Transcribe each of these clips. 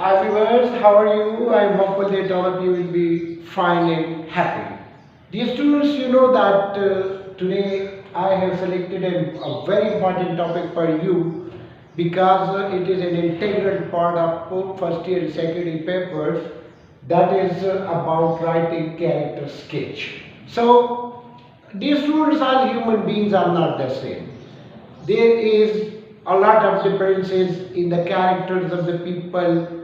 Hi viewers, how are you? I'm hopeful that all of you will be fine and happy. Dear students, you know that today I have selected a very important topic for you because it is an integral part of both first year and second year papers, that is about writing character sketch. So, dear students, all human beings are not the same. There is a lot of differences in the characters of the people,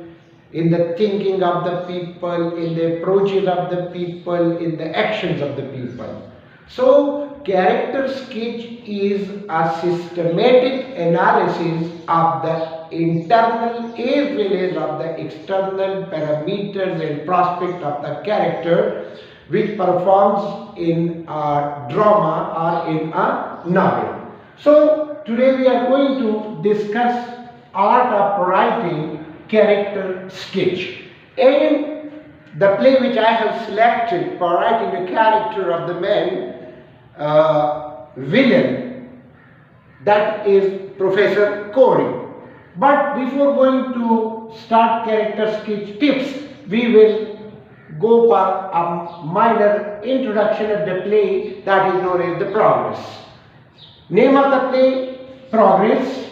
in the thinking of the people, in the approaches of the people, in the actions of the people. So, character sketch is a systematic analysis of the internal as well as of the external parameters and prospect of the character which performs in a drama or in a novel. So, today we are going to discuss art of writing character sketch. And the play which I have selected for writing the character of the main villain, that is Professor Corey. But before going to start character sketch tips, we will go for a minor introduction of the play that is known as The Progress. Name of the play, Progress.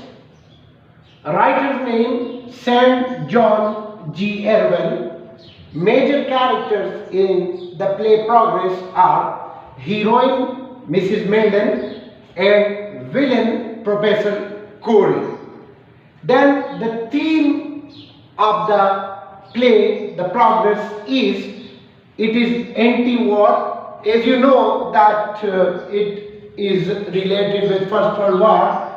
Writer's name, Saint John G. Erwin. Major characters in the play Progress are heroine Mrs. Melden and villain Professor Corey. Then the theme of the play, The Progress, it is anti-war. As you know that it is related with First World War,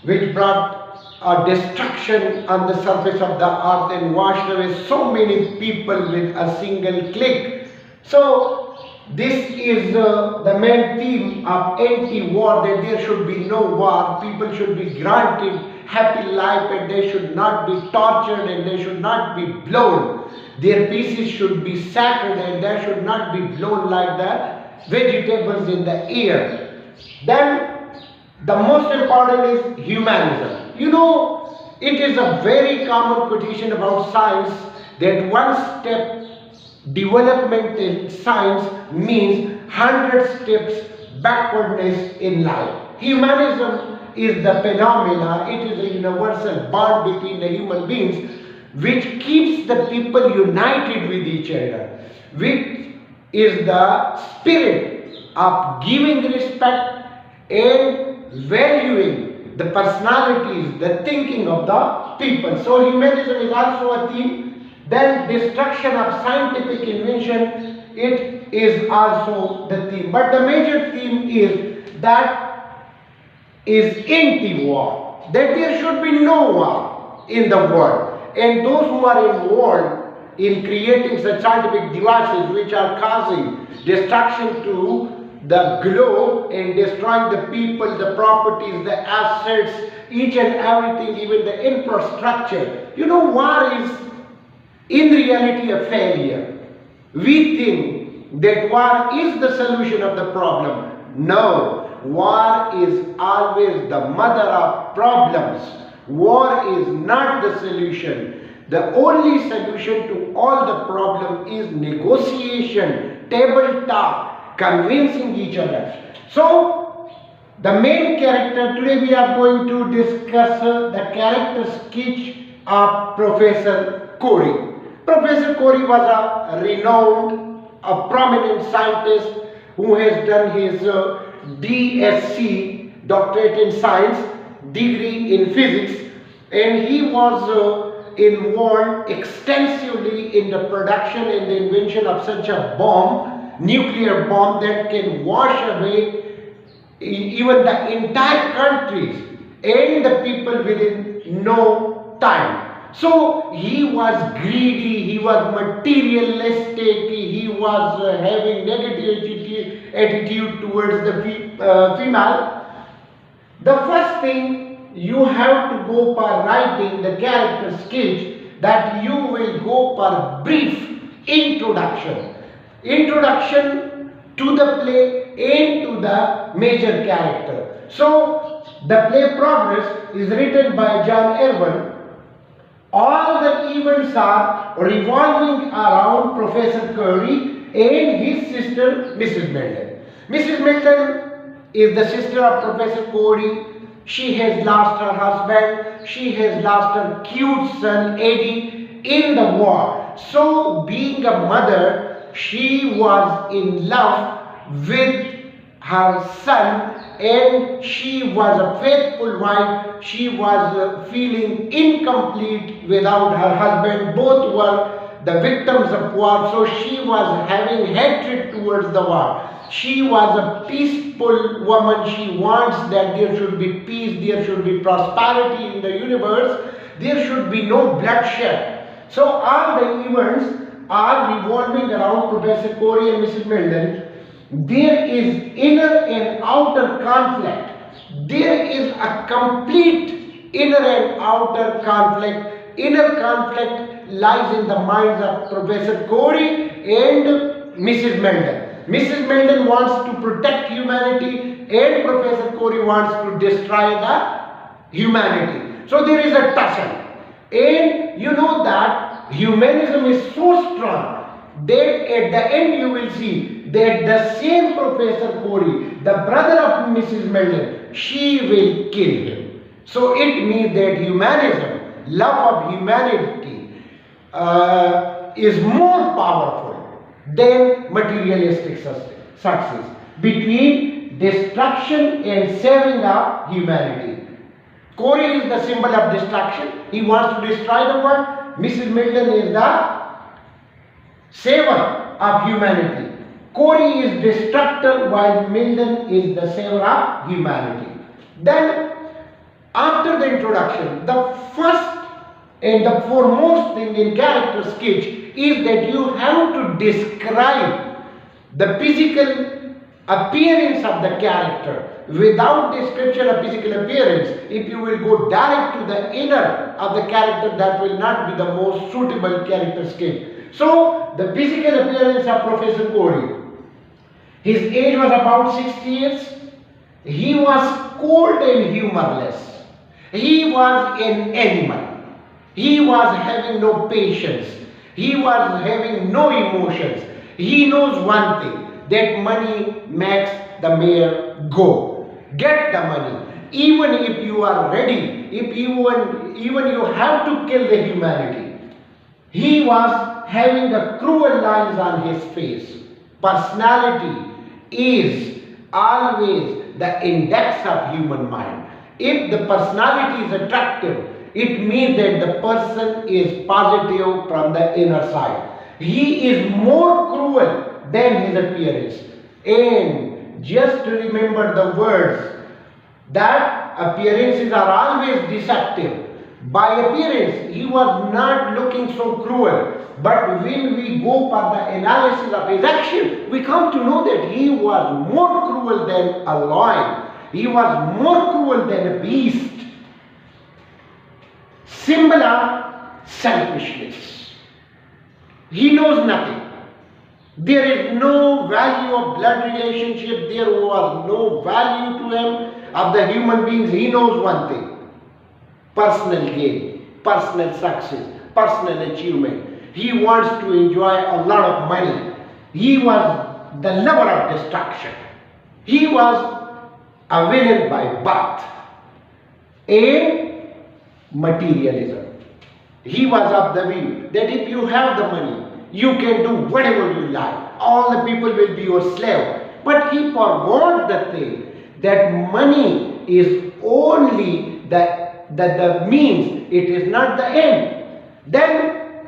which brought a destruction on the surface of the earth and washed away so many people with a single click. So this is the main theme of anti-war, that there should be no war, people should be granted happy life and they should not be tortured and they should not be blown. Their pieces should be sacred and they should not be blown like the vegetables in the air. Then the most important is humanism. You know, it is a very common quotation about science that one step development in science means 100 steps backwardness in life. Humanism is the phenomena, it is a universal bond between the human beings which keeps the people united with each other, which is the spirit of giving respect and valuing the personalities, the thinking of the people. So humanism is also a theme. Then destruction of scientific invention, it is also the theme. But the major theme is anti-war, that there should be no war in the world. And those who are involved in creating such scientific devices which are causing destruction to the globe and destroying the people, the properties, the assets, each and everything, even the infrastructure. You know, war is in reality a failure. We think that war is the solution of the problem. No, war is always the mother of problems. War is not the solution. The only solution to all the problem is negotiation, table talk, convincing each other. So, the main character, today we are going to discuss the character sketch of Professor Corey. Professor Corey was a renowned, a prominent scientist who has done his DSc, Doctorate in Science, degree in Physics, and he was involved extensively in the production and the invention of such a bomb, nuclear bomb, that can wash away even the entire countries and the people within no time. So he was greedy, he was materialistic, he was having negative attitude towards the female. The first thing you have to go for writing the character sketch, that you will go for brief introduction. Introduction to the play and to the major character. So, the play Progress is written by John Erwin. All the events are revolving around Professor Curry and his sister Mrs. Milton. Mrs. Milton is the sister of Professor Curry. She has lost her husband. She has lost her cute son Eddie in the war. So being a mother, she was in love with her son, and she was a faithful wife. She was feeling incomplete without her husband. Both were the victims of war, so she was having hatred towards the war. She was a peaceful woman. She wants that there should be peace, there should be prosperity in the universe, there should be no bloodshed. So all the events are revolving around Professor Curry and Mrs. Milton. There is inner and outer conflict. There is a complete inner and outer conflict. Inner conflict lies in the minds of Professor Curry and Mrs. Milton. Mrs. Milton wants to protect humanity and Professor Curry wants to destroy the humanity. So there is a tussle. And you know that humanism is so strong that at the end you will see that the same Professor Curry, the brother of Mrs. Milton, she will kill him. So it means that humanism, love of humanity, is more powerful than materialistic success. Between destruction and saving of humanity. Curry is the symbol of destruction. He wants to destroy the world. Mrs. Milton is the saver of humanity. Curry is destructor while Milton is the saver of humanity. Then after the introduction, the first and the foremost thing in character sketch is that you have to describe the physical appearance of the character. Without description of physical appearance, if you will go direct to the inner of the character, that will not be the most suitable character sketch. So, the physical appearance of Professor Curry. His age was about 60 years. He was cold and humorless. He was an animal. He was having no patience. He was having no emotions. He knows one thing, that money makes the mare go. Get the money. Even if you are ready, if even you have to kill the humanity. He was having the cruel lines on his face. Personality is always the index of human mind. If the personality is attractive, it means that the person is positive from the inner side. He is more cruel than his appearance. And just to remember the words, that appearances are always deceptive. By appearance, he was not looking so cruel. But when we go for the analysis of his action, we come to know that he was more cruel than a lion. He was more cruel than a beast. Symbol of selfishness. He knows nothing. There is no value of blood relationship. There was no value to him of the human beings. He knows one thing. Personal gain, personal success, personal achievement. He wants to enjoy a lot of money. He was the lover of destruction. He was a villain by birth. And materialism. He was of the view that if you have the money, you can do whatever you like. All the people will be your slave. But he forgot the thing that money is only the means, it is not the end. Then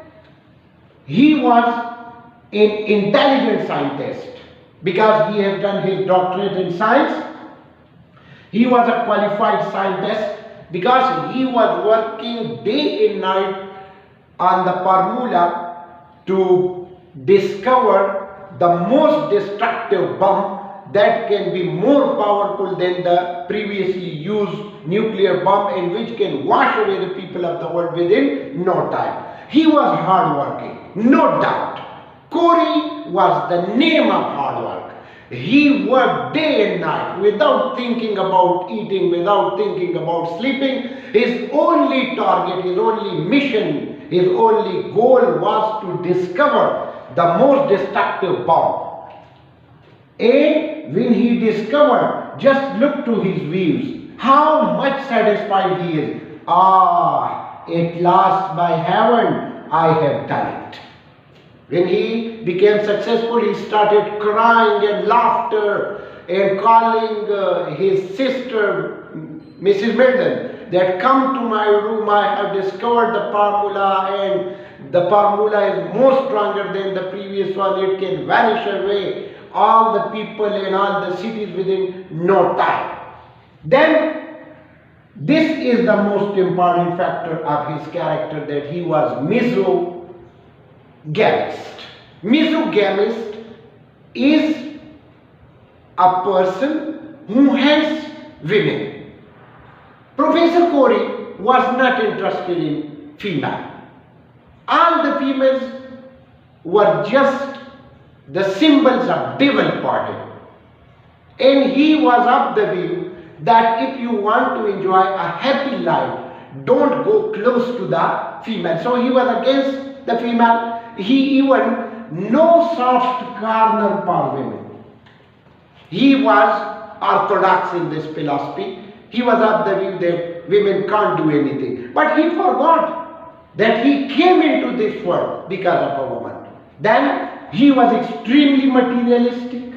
he was an intelligent scientist because he has done his doctorate in science. He was a qualified scientist because he was working day and night on the formula to discover the most destructive bomb that can be more powerful than the previously used nuclear bomb and which can wash away the people of the world within no time. He was hardworking, no doubt. Curry was the name of hard work. He worked day and night without thinking about eating, without thinking about sleeping. His only target, his only mission, his only goal was to discover the most destructive bomb. And when he discovered, just look to his views, how much satisfied he is. Ah, at last by heaven, I have done it. When he became successful, he started crying and laughter and calling his sister, Mrs. Milden, that come to my room, I have discovered the formula, and the formula is more stronger than the previous one. It can vanish away all the people and all the cities within no time. Then this is the most important factor of his character, that he was misogamist. Misogamist is a person who has women. Professor Corey was not interested in female. All the females were just the symbols of devil for him. And he was of the view that if you want to enjoy a happy life, don't go close to the female. So he was against the female. He even no soft corner for women. He was orthodox in this philosophy. He was of the view that women can't do anything. But he forgot that he came into this world because of a woman. Then he was extremely materialistic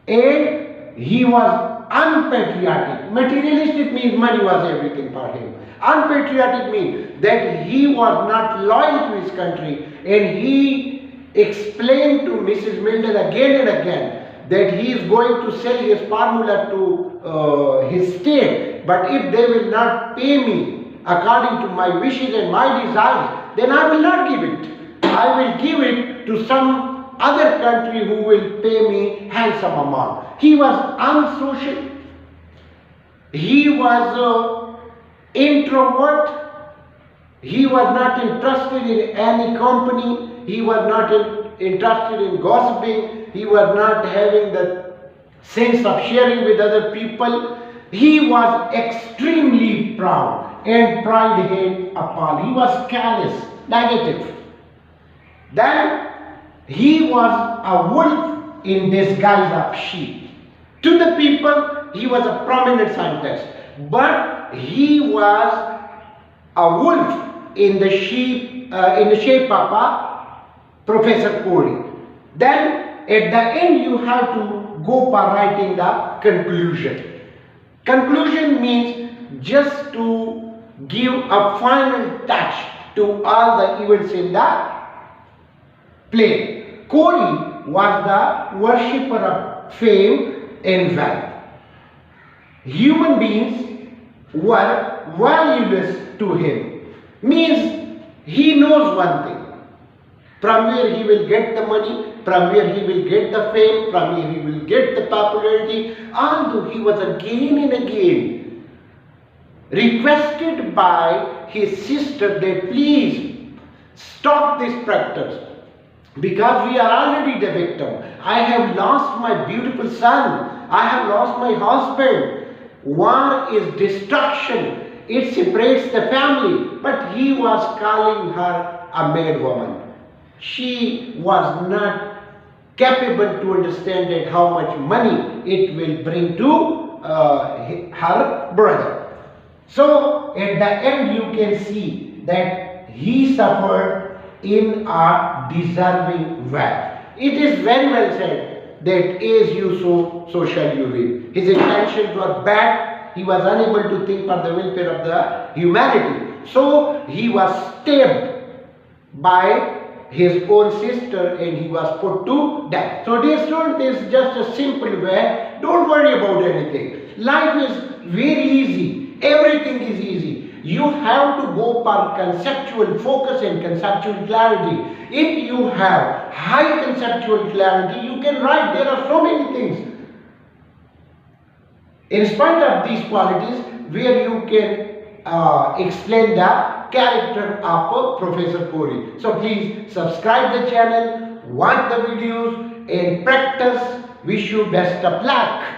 and he was unpatriotic. Materialistic means money was everything for him. Unpatriotic means that he was not loyal to his country, and he explained to Mrs. Milden again and again that he is going to sell his formula to his state, but if they will not pay me according to my wishes and my desires, then I will not give it. I will give it to some other country who will pay me handsome amount. He was unsocial. He was introvert. He was not interested in any company. He was not interested in gossiping. He was not having the sense of sharing with other people. He was extremely proud, and pride him upon. He was callous, negative. Then he was a wolf in disguise of sheep. To the people, he was a prominent scientist, but he was a wolf in the shape of a Professor Corey. Then at the end you have to go for writing the conclusion. Conclusion means just to give a final touch to all the events in the play. Corey was the worshipper of fame and wealth. Human beings were valueless to him. Means he knows one thing. From where he will get the money, from where he will get the fame, from where he will get the popularity. Although he was again and again requested by his sister that please stop this practice, because we are already the victim. I have lost my beautiful son. I have lost my husband. War is destruction. It separates the family. But he was calling her a mad woman. She was not capable to understand that how much money it will bring to her brother. So at the end you can see that he suffered in a deserving way. It is very well said that as you sow, so shall you reap. His intentions were bad. He was unable to think for the welfare of the humanity. So he was stabbed by his own sister and he was put to death. So dear student, this is just a simple way. Don't worry about anything. Life is very easy. Everything is easy. You have to go for conceptual focus and conceptual clarity. If you have high conceptual clarity, you can write. There are so many things. In spite of these qualities, where you can explain the character of Professor Corey. So please subscribe the channel, watch the videos and practice wish you best of luck.